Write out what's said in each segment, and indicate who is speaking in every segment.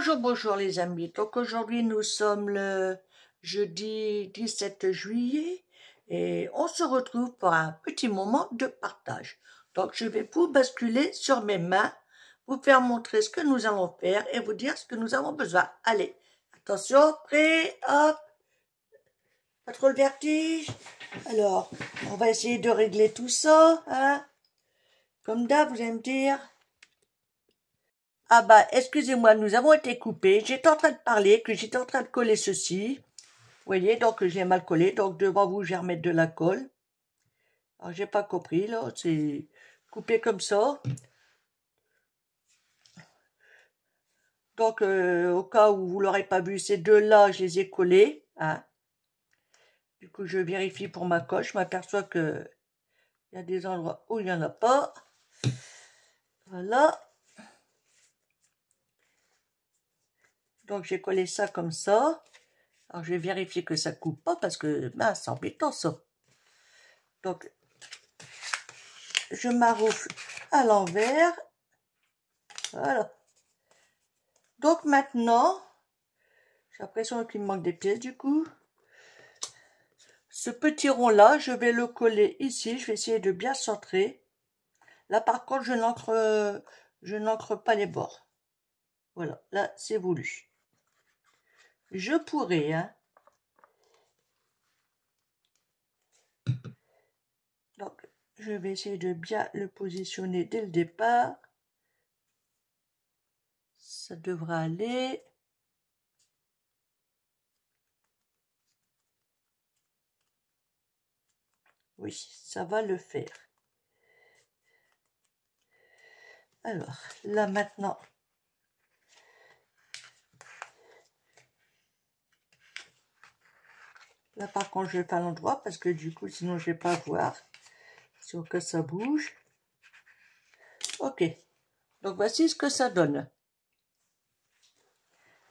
Speaker 1: Bonjour, bonjour les amis. Donc aujourd'hui nous sommes le jeudi 17 juillet et on se retrouve pour un petit moment de partage. Donc je vais vous basculer sur mes mains, vous faire montrer ce que nous allons faire et vous dire ce que nous avons besoin. Allez, attention, prêt, hop, pas trop le vertige. Alors, on va essayer de régler tout ça, hein. Comme d'hab, vous allez me dire... Ah bah, excusez-moi, nous avons été coupés. J'étais en train de parler, que j'étais en train de coller ceci. Vous voyez, donc j'ai mal collé. Donc devant vous, je vais remettre de la colle. Alors j'ai pas compris, là, c'est coupé comme ça. Donc au cas où vous l'aurez pas vu, ces deux-là, je les ai collés, hein. Du coup, je vérifie pour ma colle. Je m'aperçois que il y a des endroits où il n'y en a pas. Voilà. Donc j'ai collé ça comme ça. Alors je vais vérifier que ça coupe pas parce que c'est embêtant ça. Donc je maroufle à l'envers. Voilà. Donc maintenant, j'ai l'impression qu'il me manque des pièces du coup. Ce petit rond là, je vais le coller ici. Je vais essayer de bien centrer. Là par contre, je n'encre pas les bords. Voilà, là c'est voulu. Je pourrais, hein. Donc, je vais essayer de bien le positionner dès le départ. Ça devra aller. Oui, ça va le faire. Alors, là maintenant, là par contre, je vais pas à l'endroit parce que du coup, sinon je vais pas voir. Si au cas ça bouge. Ok, donc voici ce que ça donne.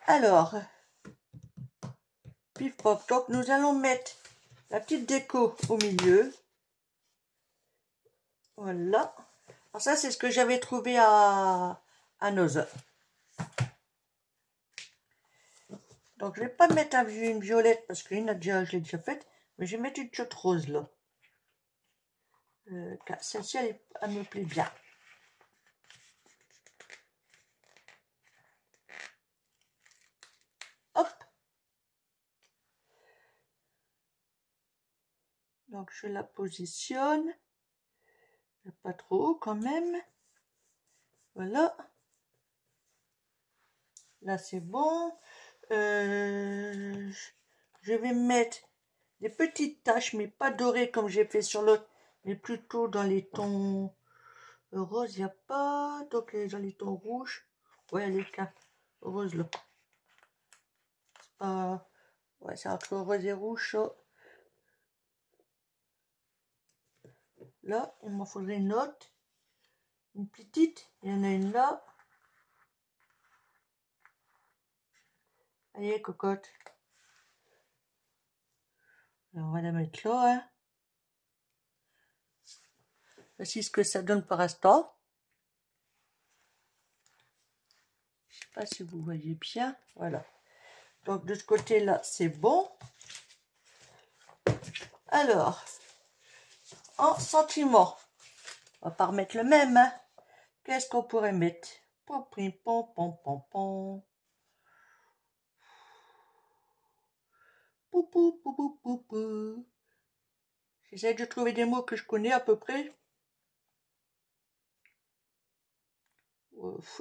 Speaker 1: Alors, pif pop, donc nous allons mettre la petite déco au milieu. Voilà. Alors ça, c'est ce que j'avais trouvé à Nose. Donc, je vais pas mettre une violette parce que je l'ai déjà faite, mais je vais mettre une toute rose là. Celle-ci, elle me plaît bien. Hop. Donc, je la positionne. Pas trop haut quand même. Voilà. Là, c'est bon. Je vais mettre des petites taches, mais pas dorées comme j'ai fait sur l'autre, mais plutôt dans les tons roses. Il n'y a pas. Donc, dans les tons rouges. Ouais, les cas rose là. C'est pas. Ouais, c'est entre rose et rouge, ça. Là, il m'en faudrait une autre. Une petite. Il y en a une là. Allez, cocotte. Alors, on va la mettre là, hein. Voici ce que ça donne par instant. Je sais pas si vous voyez bien. Voilà. Donc, de ce côté-là, c'est bon. Alors, en sentiment, on va pas remettre le même, hein. Qu'est-ce qu'on pourrait mettre? Pom, pom, pom, pom, pom. Pou, pou, pou, pou, pou, pou. J'essaie de trouver des mots que je connais à peu près.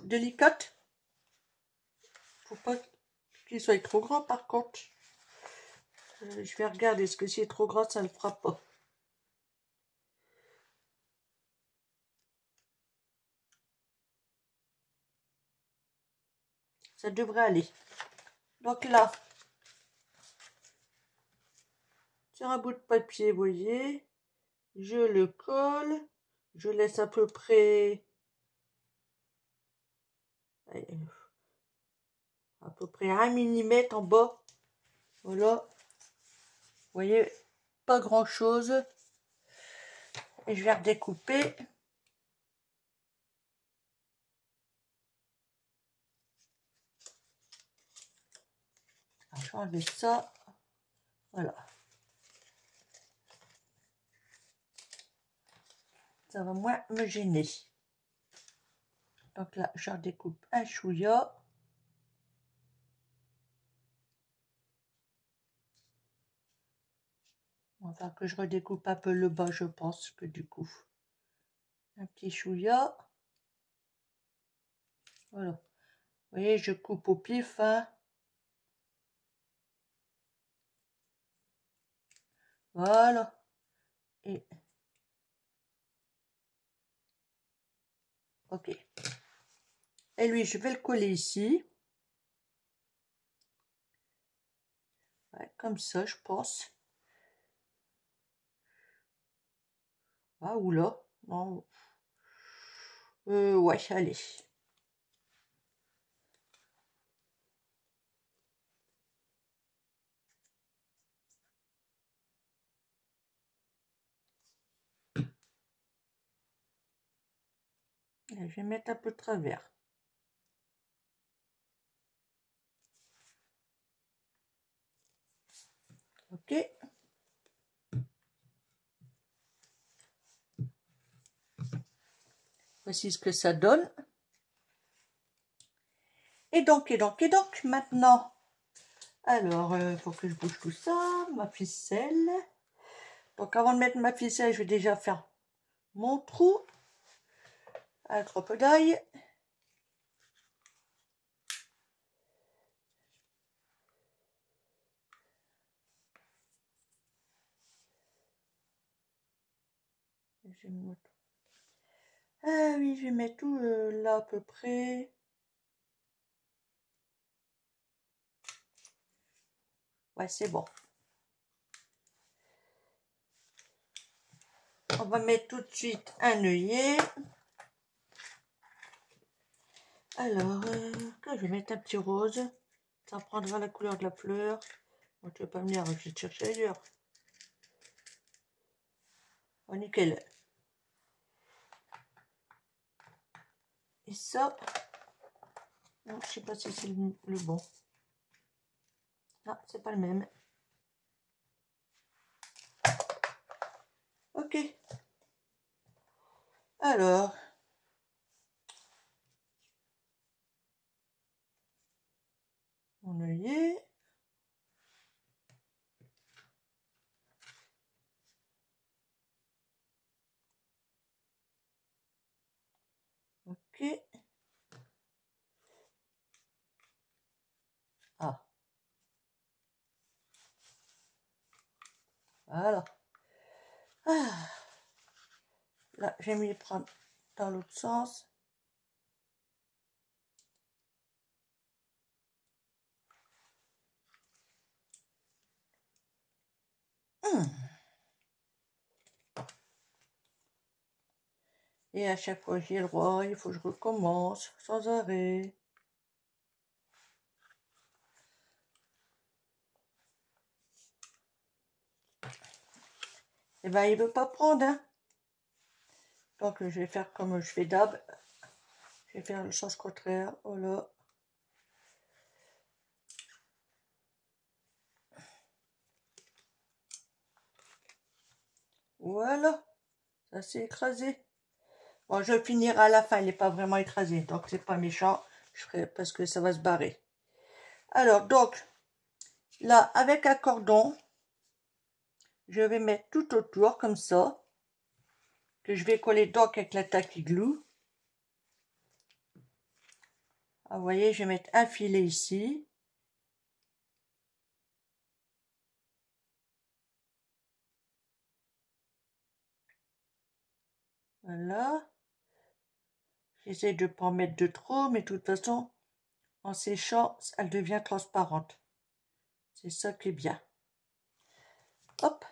Speaker 1: Délicate. Faut pas qu'il soit trop grand par contre. Je vais regarder, est-ce que si c'est trop grand, ça ne le fera pas. Ça devrait aller. Donc là, sur un bout de papier, vous voyez, je le colle. Je laisse à peu près 1 millimètre en bas. Voilà. Vous voyez, pas grand chose. Et je vais redécouper. vais enlever ça. Voilà. Ça va moins me gêner. Donc là, je redécoupe un chouïa. Enfin, que je redécoupe un peu le bas, je pense que du coup. Un petit chouïa. Voilà. Vous voyez, je coupe au pif. Hein. Voilà. Et... ok. Et lui, je vais le coller ici. Ouais, comme ça, je pense. Ah, oula. Non. Ouais, allez. Et je vais mettre un peu de travers. Ok. Voici ce que ça donne. Et donc, maintenant, alors, il faut que je bouge tout ça, ma ficelle. Donc, avant de mettre ma ficelle, je vais déjà faire mon trou. Un crocodile. Ah oui, je vais mettre tout là à peu près. Ouais, c'est bon. On va mettre tout de suite un œillet. Alors, je vais mettre un petit rose. Ça prendra la couleur de la fleur. Bon, tu vas pas venir, je vais te chercher ailleurs. Oh, nickel. Et ça, non, je sais pas si c'est le bon. Non, c'est pas le même. Ok. Alors, mon œillet. Ok. Ah. Voilà. Ah. Là, j'ai mis le prendre dans l'autre sens. Et à chaque fois j'ai le droit, il faut que je recommence sans arrêt. Et ben il veut pas prendre, hein. Donc je vais faire comme je fais d'hab. Je vais faire le sens contraire. Voilà. Voilà. Ça s'est écrasé. Bon, je finirai à la fin, il n'est pas vraiment écrasé, donc c'est pas méchant. Je ferai parce que ça va se barrer. Alors, donc, là, avec un cordon, je vais mettre tout autour, comme ça, que je vais coller donc avec la tacky glue. Ah, vous voyez, je vais mettre un filet ici. Voilà. J'essaie de ne pas en mettre de trop, mais de toute façon, en séchant, elle devient transparente. C'est ça qui est bien. Hop.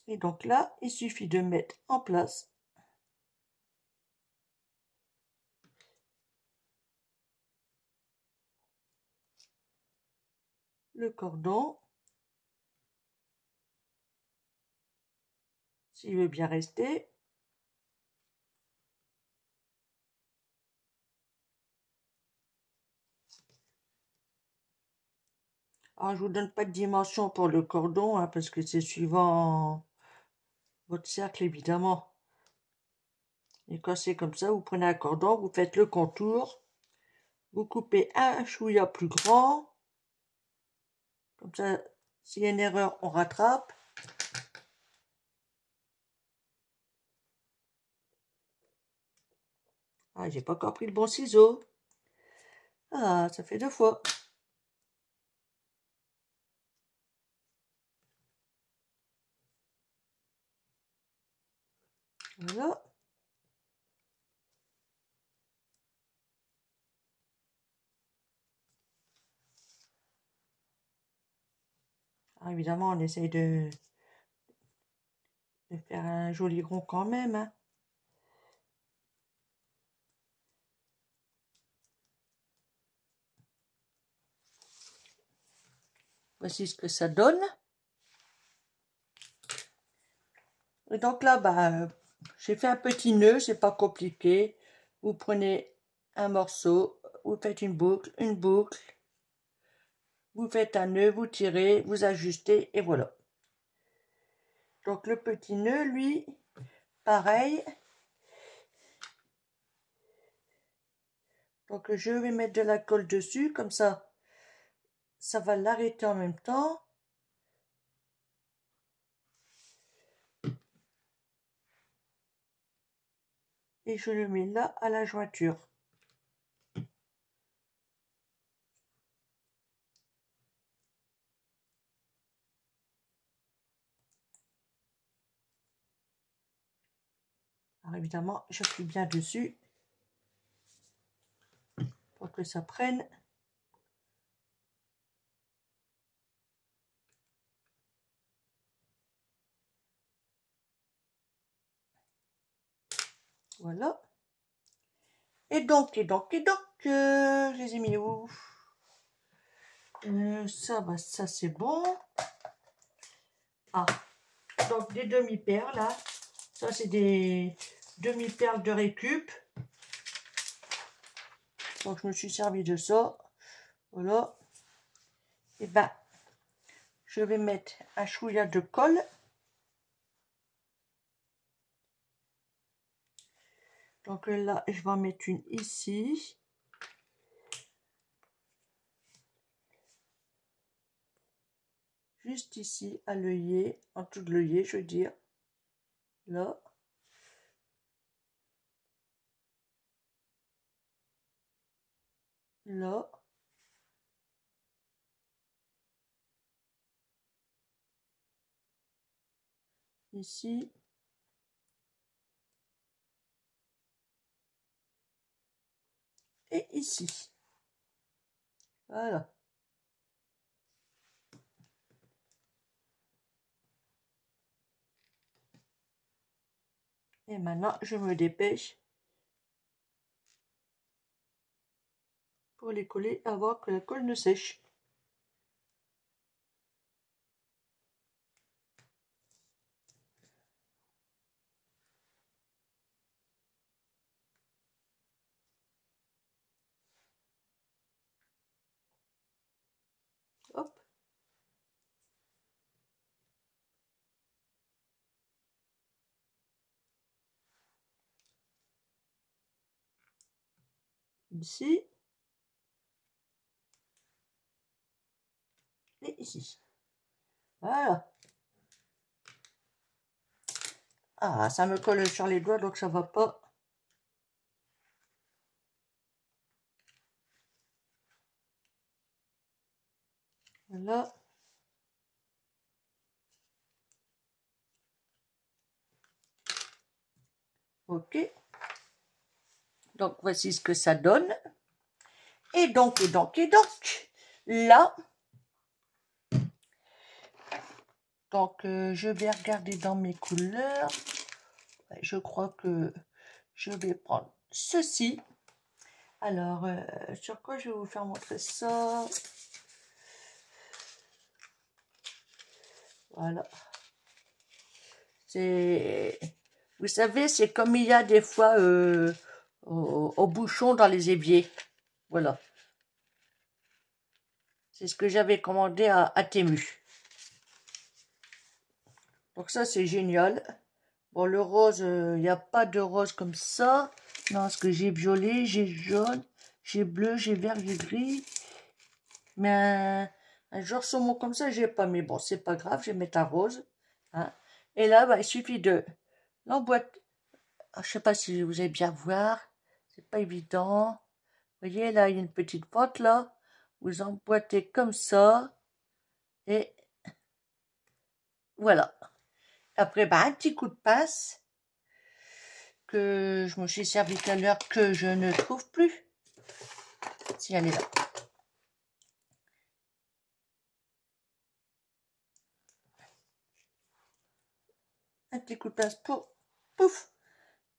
Speaker 1: Et donc là, il suffit de mettre en place le cordon. S'il veut bien rester. Alors, je vous donne pas de dimension pour le cordon, hein, parce que c'est suivant votre cercle, évidemment. Et quand c'est comme ça, vous prenez un cordon, vous faites le contour, vous coupez un chouïa plus grand. Comme ça, s'il y a une erreur, on rattrape. Ah, j'ai pas encore pris le bon ciseau. Ah, ça fait 2 fois. Voilà. Ah, évidemment, on essaye de faire un joli rond quand même, hein. Voici ce que ça donne. Et donc là, bah, j'ai fait un petit nœud, c'est pas compliqué. Vous prenez un morceau, vous faites une boucle, vous faites un nœud, vous tirez, vous ajustez et voilà. Donc le petit nœud, lui, pareil. Donc je vais mettre de la colle dessus, comme ça va l'arrêter en même temps. Et je le mets là à la jointure. Alors évidemment, j'appuie bien dessus pour que ça prenne. Voilà. Et donc, je les ai mis où? Ça, bah, ça c'est bon. Ah, donc des demi-perles là. Ça c'est des demi-perles de récup. Donc je me suis servi de ça. Voilà. Et ben, je vais mettre un chouïa de colle. Donc là, je vais en mettre une ici. Juste ici, à l'œillet, en dessous de l'œillet, je veux dire. Là. Là. Ici. Et ici. Voilà. Et maintenant, je me dépêche pour les coller avant que la colle ne sèche. Hop. Ici. Et ici. Voilà. Ah, ça me colle sur les doigts, donc ça va pas. Voilà. Ok. Donc, voici ce que ça donne. Et donc, là, donc, je vais regarder dans mes couleurs. Je crois que je vais prendre ceci. Alors, sur quoi je vais vous faire montrer ça? Voilà. C'est, vous savez, c'est comme il y a des fois au bouchon dans les éviers. Voilà. C'est ce que j'avais commandé à Temu. Donc ça, c'est génial. Bon, le rose, il n'y a pas de rose comme ça. Non, parce que j'ai violet, j'ai jaune, j'ai bleu, j'ai vert, j'ai gris. Mais un genre saumon comme ça, j'ai pas. Mais bon, c'est pas grave, je vais mettre un rose. Hein. Et là, bah, il suffit de l'emboîter. Je sais pas si vous allez bien voir. C'est pas évident. Vous voyez, là, il y a une petite pente, là. Vous emboîtez comme ça. Et voilà. Après, bah, un petit coup de pince que je me suis servi tout à l'heure, que je ne trouve plus. Si elle est là. Un petit coup de pince pour, pouf,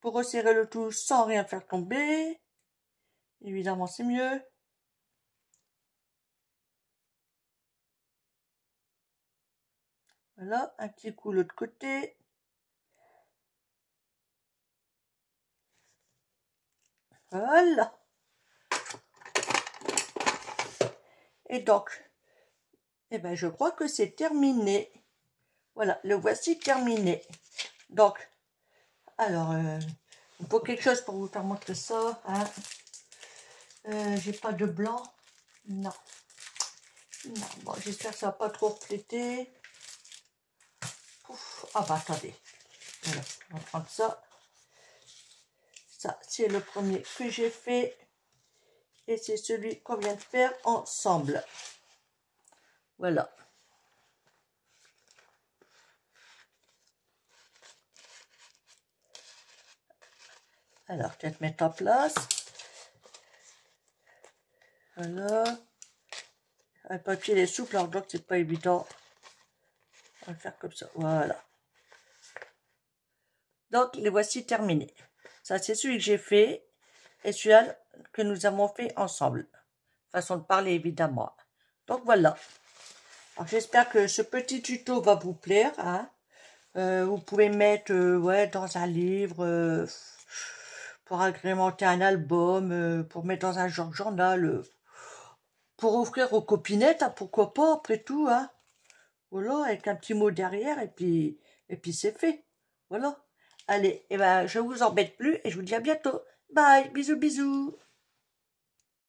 Speaker 1: pour resserrer le tout sans rien faire tomber. Évidemment, c'est mieux. Voilà, un petit coup l'autre côté. Voilà. Et donc, eh ben, je crois que c'est terminé. Voilà, le voici terminé. Donc, alors, il faut quelque chose pour vous faire montrer ça. Hein. J'ai pas de blanc. Non. Non, bon, j'espère que ça va pas trop refléter. Ouf. Ah bah attendez. Voilà, on va prendre ça. Ça, c'est le premier que j'ai fait. Et c'est celui qu'on vient de faire ensemble. Voilà. Alors, peut-être mettre en place. Voilà. Le papier est souple, alors donc c'est pas évident. On va le faire comme ça. Voilà. Donc, les voici terminés. Ça, c'est celui que j'ai fait. Et celui-là que nous avons fait ensemble. Façon de parler, évidemment. Donc, voilà. Alors, j'espère que ce petit tuto va vous plaire. Hein. Vous pouvez mettre ouais, dans un livre, pour agrémenter un album, pour mettre dans un journal, pour offrir aux copinettes, hein, pourquoi pas, après tout. Hein. Voilà, avec un petit mot derrière, et puis c'est fait. Voilà. Allez, eh ben, je vous embête plus, et je vous dis à bientôt. Bye, bisous, bisous.